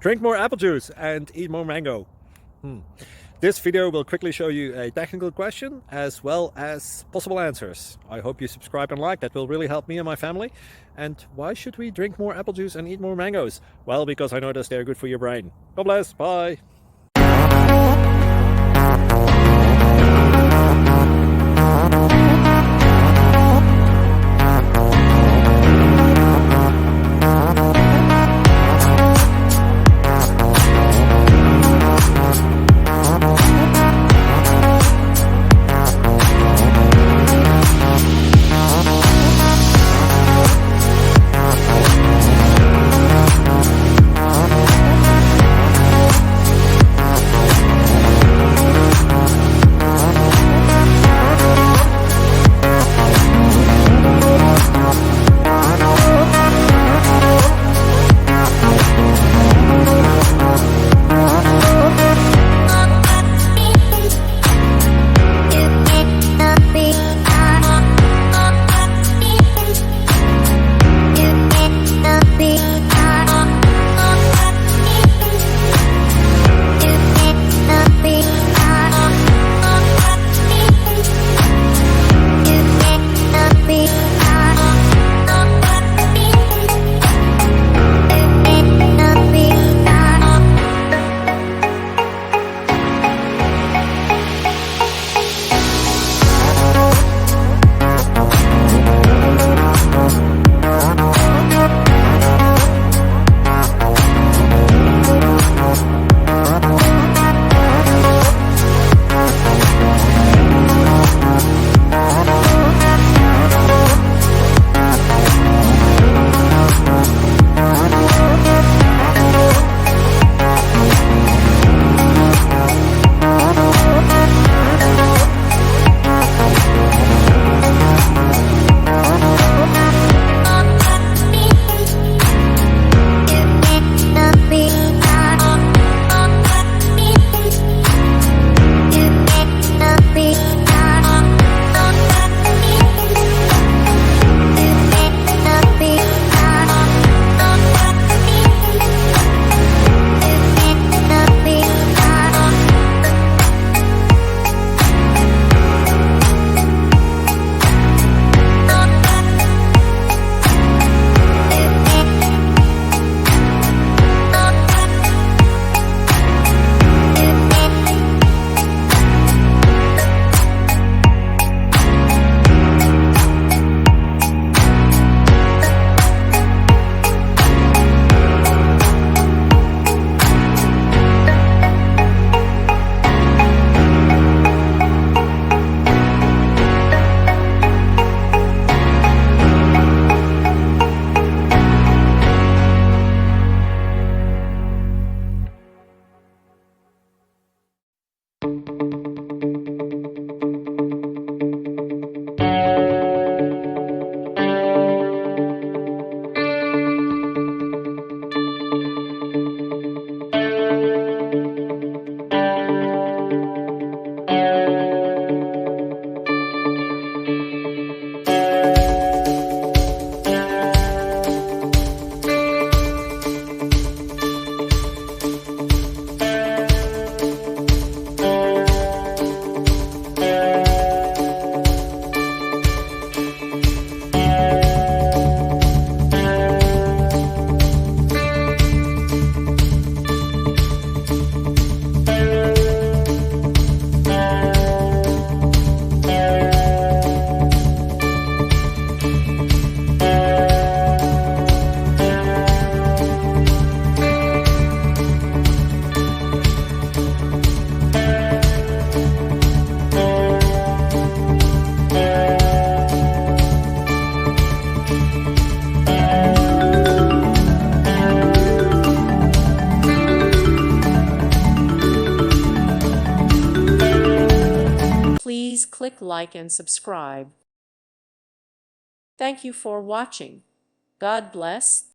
Drink more apple juice and eat more mango. This video will quickly show you a technical question as well as possible answers. I hope you subscribe and like, that will really help me and my family. And why should we drink more apple juice and eat more mangoes? Well, because I noticed they're good for your brain. God bless, bye! Please click like and subscribe. Thank you for watching. God bless.